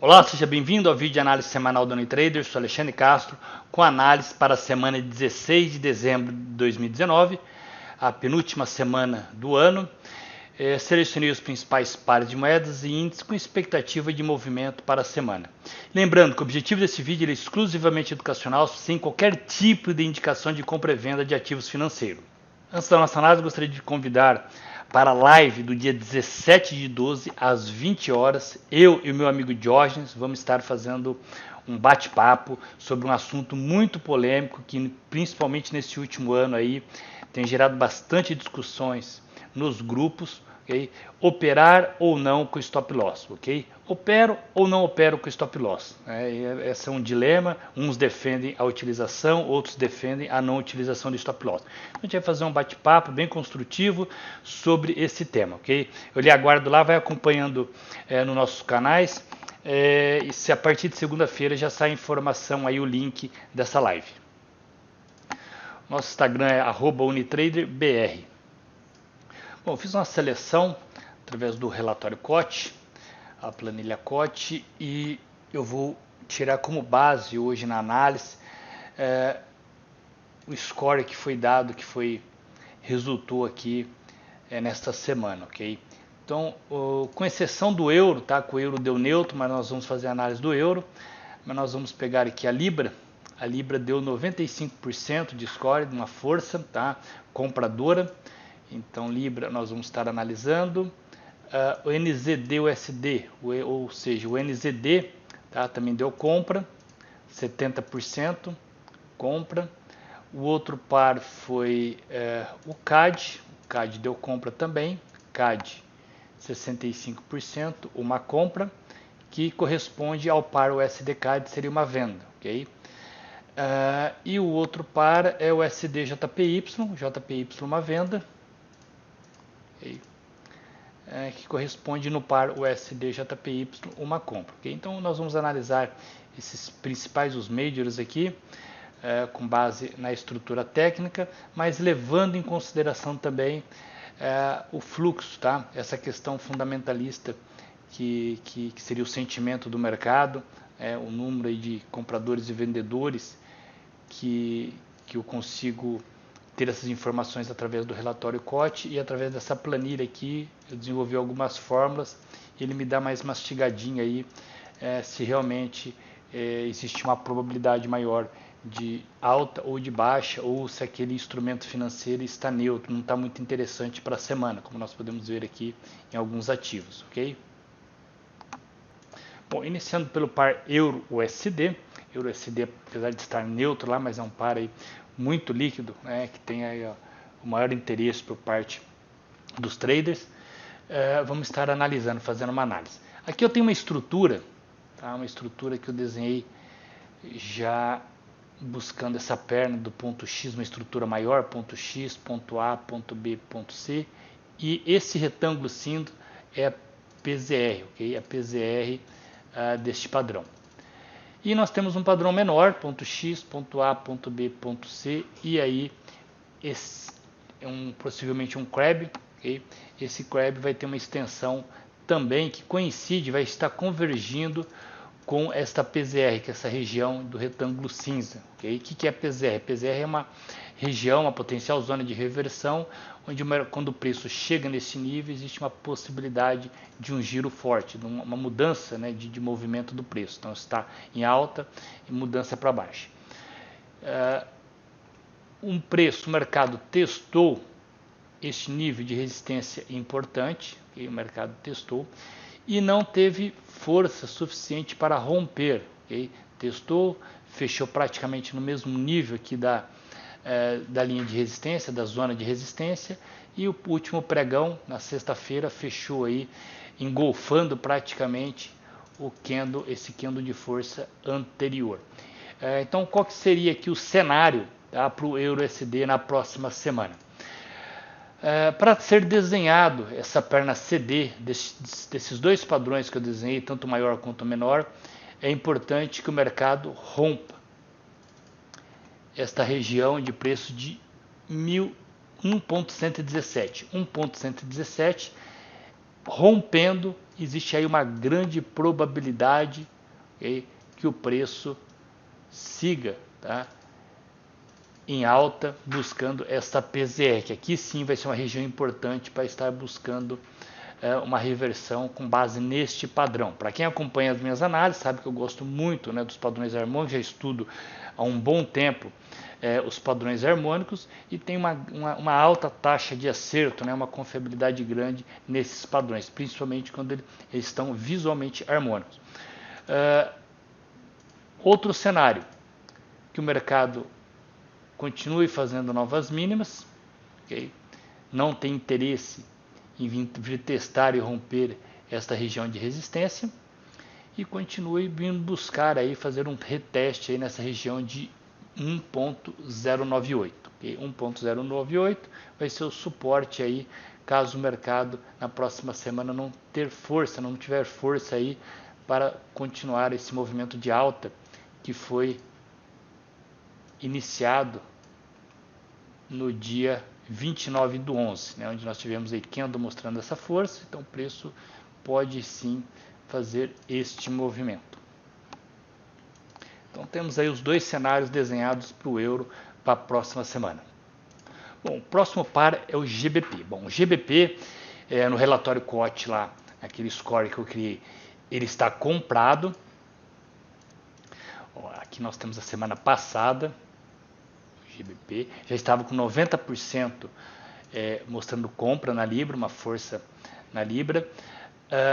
Olá, seja bem-vindo ao vídeo de análise semanal do Unitrader. Sou Alexandre Castro com análise para a semana de 16 de dezembro de 2019, a penúltima semana do ano. Selecionei os principais pares de moedas e índices com expectativa de movimento para a semana. Lembrando que o objetivo desse vídeo é exclusivamente educacional, sem qualquer tipo de indicação de compra e venda de ativos financeiros. Antes da nossa análise, gostaria de convidar para a live do dia 17 de 12 às 20 horas. Eu e o meu amigo Diógenes vamos estar fazendo um bate-papo sobre um assunto muito polêmico que principalmente nesse último ano aí tem gerado bastante discussões nos grupos. Okay? Operar ou não com stop loss, ok? Opero ou não opero com stop loss? Esse é um dilema, uns defendem a utilização, outros defendem a não utilização de stop loss. A gente vai fazer um bate-papo bem construtivo sobre esse tema, ok? Eu lhe aguardo lá, vai acompanhando nos nossos canais, e se a partir de segunda-feira já sai a informação aí, o link dessa live. Nosso Instagram é @unitraderbr. Bom, eu fiz uma seleção através do relatório COT, a planilha COT, e eu vou tirar como base hoje na análise o score que foi dado, resultou aqui nesta semana, ok? Então, com exceção do euro, tá? Que o euro deu neutro, mas nós vamos fazer a análise do euro. Mas nós vamos pegar aqui a Libra. A Libra deu 95% de score, uma força, tá? Compradora. Então, Libra nós vamos estar analisando. O NZD-USD, ou seja, o NZD, tá? Também deu compra, 70% compra. O outro par foi o CAD. O CAD deu compra também. CAD 65%, uma compra, que corresponde ao par USD-CAD, seria uma venda, ok? E o outro par é o USD-JPY, JPY uma venda, okay? Que corresponde no par USD-JPY uma compra, ok? Então nós vamos analisar esses principais, os majors aqui, com base na estrutura técnica, mas levando em consideração também o fluxo, tá? Essa questão fundamentalista que seria o sentimento do mercado, o número aí de compradores e vendedores que eu consigo ter essas informações através do relatório COT, e através dessa planilha aqui eu desenvolvi algumas fórmulas e ele me dá mais mastigadinho aí se realmente existe uma probabilidade maior de alta ou de baixa, ou se aquele instrumento financeiro está neutro, não está muito interessante para a semana, como nós podemos ver aqui em alguns ativos, ok? Bom, iniciando pelo par Euro-USD. Euro-USD, apesar de estar neutro lá, mas é um par aí muito líquido, né, que tem aí o maior interesse por parte dos traders. Vamos estar analisando, fazendo uma análise. Aqui eu tenho uma estrutura, tá? Uma estrutura que eu desenhei já buscando essa perna do ponto X, uma estrutura maior, ponto X, ponto A, ponto B, ponto C, e esse retângulo cinza é a PZR, ok? A PZR deste padrão. E nós temos um padrão menor, ponto X, ponto A, ponto B, ponto C, e aí esse é possivelmente um crab, ok? Esse crab vai ter uma extensão também que coincide, vai estar convergindo com esta PZR, que é essa região do retângulo cinza, ok? O que é a PZR? A PZR é uma região, uma potencial zona de reversão, onde quando o preço chega nesse nível, existe uma possibilidade de um giro forte, de uma mudança, né, de movimento do preço. Então está em alta e mudança para baixo. O mercado testou este nível de resistência importante, okay? O mercado testou, e não teve força suficiente para romper, okay? Testou, fechou praticamente no mesmo nível aqui da linha de resistência, da zona de resistência, e o último pregão, na sexta-feira, fechou aí, engolfando praticamente esse candle de força anterior. Então, qual que seria aqui o cenário, tá, para o Euro-USD na próxima semana? Para ser desenhado essa perna CD desses dois padrões que eu desenhei, tanto maior quanto menor, é importante que o mercado rompa esta região de preço de 1.117. 1.117 rompendo existe aí uma grande probabilidade, okay, que o preço siga, tá, em alta, buscando esta PZR, que aqui sim vai ser uma região importante para estar buscando uma reversão com base neste padrão. Para quem acompanha as minhas análises, sabe que eu gosto muito, né, dos padrões harmônicos, já estudo há um bom tempo os padrões harmônicos e tem uma alta taxa de acerto, né, uma confiabilidade grande nesses padrões, principalmente quando eles estão visualmente harmônicos. Outro cenário, que o mercado continue fazendo novas mínimas, okay? Não tem interesse em vir testar e romper esta região de resistência e continue vindo buscar aí fazer um reteste aí nessa região de 1.098. Okay? 1.098 vai ser o suporte aí caso o mercado na próxima semana não tiver força aí para continuar esse movimento de alta que foi iniciado no dia 29/11, né, onde nós tivemos aí Kendo mostrando essa força, então o preço pode sim fazer este movimento. Então temos aí os dois cenários desenhados para o euro para a próxima semana. Bom, o próximo par é o GBP. Bom, o GBP, no relatório COT lá, aquele score que eu criei, ele está comprado. Aqui nós temos a semana passada, o GBP já estava com 90% mostrando compra na Libra, uma força na Libra.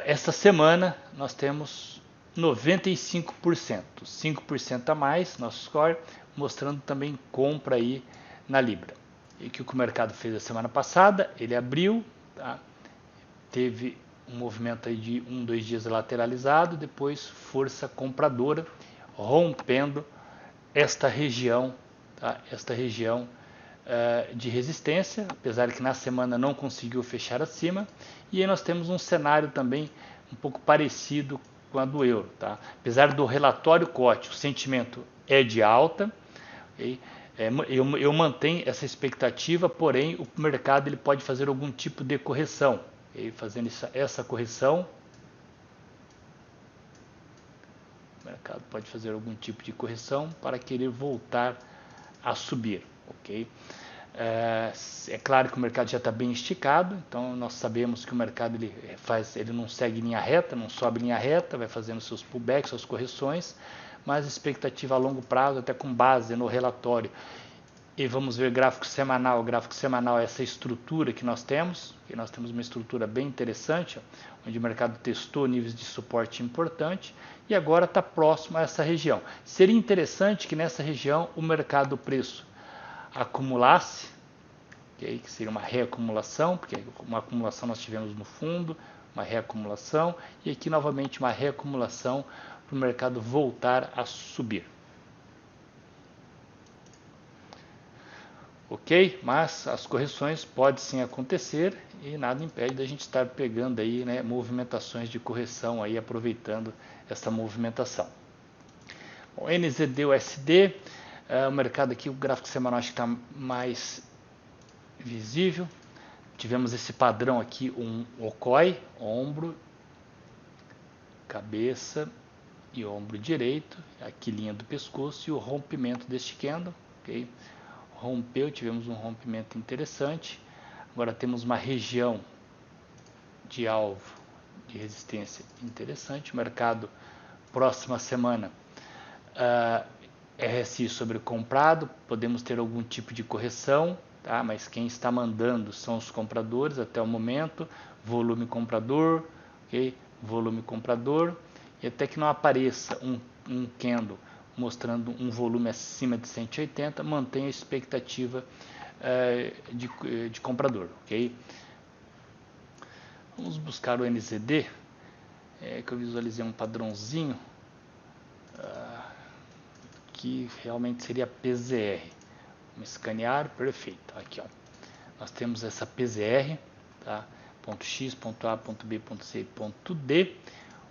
Esta semana nós temos 95%, 5% a mais, nosso score, mostrando também compra aí na Libra. E o que o mercado fez a semana passada? Ele abriu, tá? Teve um movimento aí de 1-2 dias lateralizado, depois força compradora, rompendo esta região, tá? Esta região de resistência, apesar que na semana não conseguiu fechar acima. E aí nós temos um cenário também um pouco parecido com a do euro, tá? Apesar do relatório COT, o sentimento é de alta, okay? Eu mantenho essa expectativa, porém o mercado ele pode fazer algum tipo de correção, okay? Fazendo essa correção, o mercado pode fazer algum tipo de correção para querer voltar a subir, ok? É claro que o mercado já está bem esticado, então nós sabemos que o mercado ele não segue linha reta, não sobe linha reta, vai fazendo seus pullbacks, suas correções, mas expectativa a longo prazo, até com base no relatório. E vamos ver gráfico semanal. O gráfico semanal é essa estrutura que nós temos, que nós temos uma estrutura bem interessante, onde o mercado testou níveis de suporte importante e agora está próximo a essa região. Seria interessante que nessa região o mercado preço acumulasse, okay, que seria uma reacumulação, porque uma acumulação nós tivemos no fundo, uma reacumulação, e aqui novamente uma reacumulação para o mercado voltar a subir. Ok? Mas as correções podem sim acontecer e nada impede da gente estar pegando aí, né, movimentações de correção aí, aproveitando essa movimentação. Bom, NZD-USD, o mercado aqui, o gráfico semanal acho que está mais visível. Tivemos esse padrão aqui, um OKOI, ombro, cabeça e ombro direito, aqui linha do pescoço e o rompimento deste candle, ok? Rompeu, tivemos um rompimento interessante. Agora temos uma região de alvo de resistência interessante. O mercado, próxima semana, RSI sobrecomprado, podemos ter algum tipo de correção, tá? Mas quem está mandando são os compradores até o momento. Volume comprador, ok? Volume comprador, e até que não apareça um candle mostrando um volume acima de 180, mantém a expectativa de comprador, ok? Vamos buscar o NZD, que eu visualizei um padrãozinho, que realmente seria PZR. Vamos escanear, perfeito, aqui ó. Nós temos essa PZR, tá? Ponto X, ponto A, ponto B, ponto C, ponto D.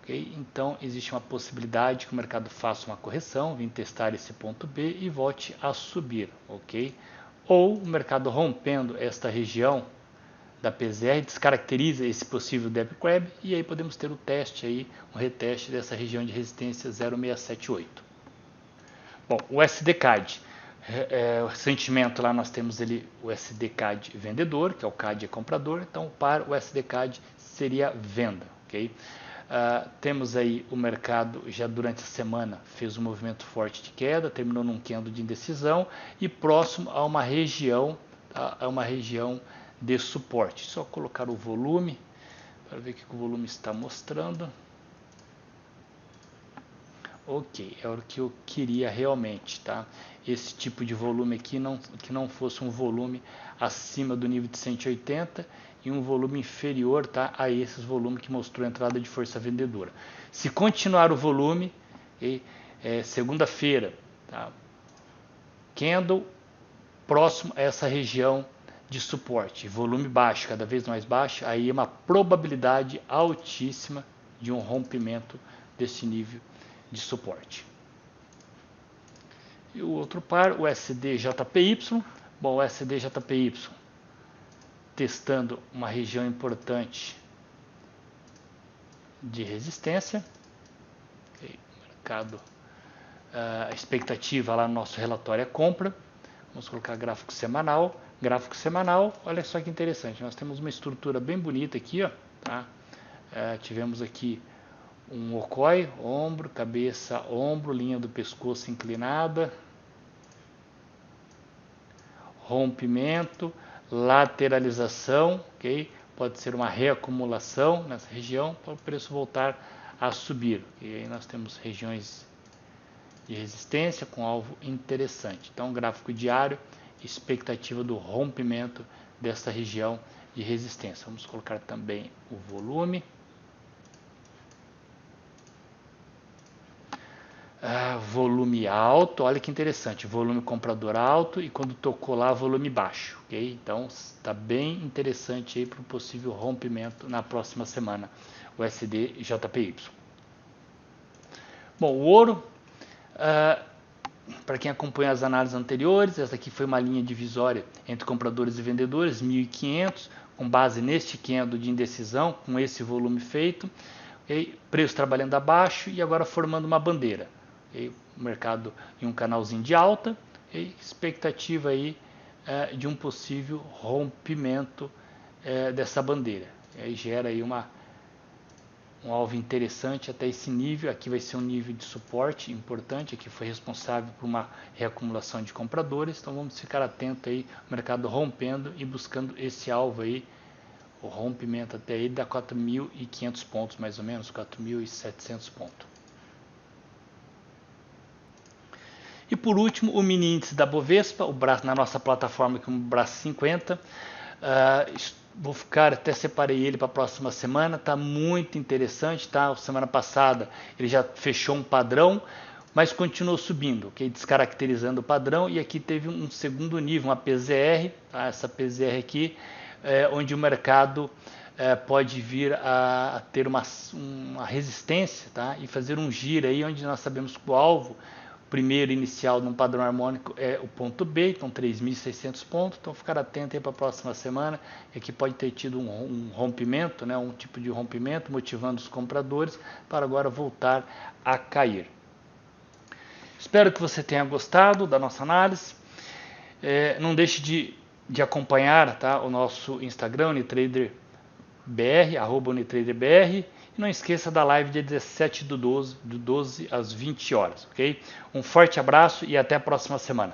Okay? Então existe uma possibilidade que o mercado faça uma correção, vim testar esse ponto B e volte a subir, ok? Ou o mercado rompendo esta região, da PZR, descaracteriza esse possível debit grab e aí podemos ter o teste aí, um reteste dessa região de resistência 0,678. Bom, o SDCAD, o sentimento lá nós temos ele o SDCAD vendedor, que é o CAD é comprador, então para o SDCAD seria venda, ok? Temos aí o mercado já durante a semana fez um movimento forte de queda, terminou num candle de indecisão e próximo a uma região, tá? A uma região de suporte. Só colocar o volume para ver o que o volume está mostrando. Ok, é o que eu queria realmente, tá? Esse tipo de volume aqui, que não fosse um volume acima do nível de 180 e um volume inferior, tá? A esses volumes que mostrou a entrada de força vendedora. Se continuar o volume, segunda-feira, tá? Candle próximo a essa região de suporte, volume baixo, cada vez mais baixo, aí é uma probabilidade altíssima de um rompimento desse nível de suporte. E o outro par, o SDJPY. Bom, o SDJPY testando uma região importante de resistência. Okay. Mercado, a expectativa lá no nosso relatório é compra. Vamos colocar gráfico semanal. Gráfico semanal, olha só que interessante. Nós temos uma estrutura bem bonita aqui, ó, tá? Tivemos aqui um okai, ombro, cabeça, ombro, linha do pescoço inclinada, rompimento, lateralização, ok? Pode ser uma reacumulação nessa região para o preço voltar a subir. E aí nós temos regiões de resistência com alvo interessante. Então, gráfico diário, expectativa do rompimento dessa região de resistência. Vamos colocar também o volume. Volume alto, olha que interessante, volume comprador alto e quando tocou lá volume baixo, ok? Então está bem interessante aí para um possível rompimento na próxima semana, o SDJPY. Bom, o ouro, para quem acompanha as análises anteriores, essa aqui foi uma linha divisória entre compradores e vendedores, 1.500, com base neste candle de indecisão, com esse volume feito, okay? Preço trabalhando abaixo e agora formando uma bandeira. Okay? O mercado em um canalzinho de alta, okay? Expectativa aí de um possível rompimento dessa bandeira. E aí gera aí um alvo interessante até esse nível. Aqui vai ser um nível de suporte importante, aqui foi responsável por uma reacumulação de compradores, então vamos ficar atento aí, o mercado rompendo e buscando esse alvo aí, o rompimento até aí dá 4.500 pontos mais ou menos, 4.700 pontos. E por último, o mini índice da Bovespa, o braço na nossa plataforma como braço 50. Vou ficar, até separei ele para a próxima semana, está muito interessante, tá? Semana passada ele já fechou um padrão, mas continuou subindo, okay? Descaracterizando o padrão, e aqui teve um segundo nível, uma PZR, tá? Essa PZR aqui, onde o mercado pode vir a ter uma resistência, tá? E fazer um giro aí, onde nós sabemos que o alvo primeiro inicial num padrão harmônico é o ponto B, então 3.600 pontos, então ficar atento aí para a próxima semana, que pode ter tido um rompimento, né, um tipo de rompimento, motivando os compradores para agora voltar a cair. Espero que você tenha gostado da nossa análise, não deixe de acompanhar, tá, o nosso Instagram, UniTraderBR, @UniTraderBR, e não esqueça da live dia 17/12, do 12 às 20 horas, ok? Um forte abraço e até a próxima semana.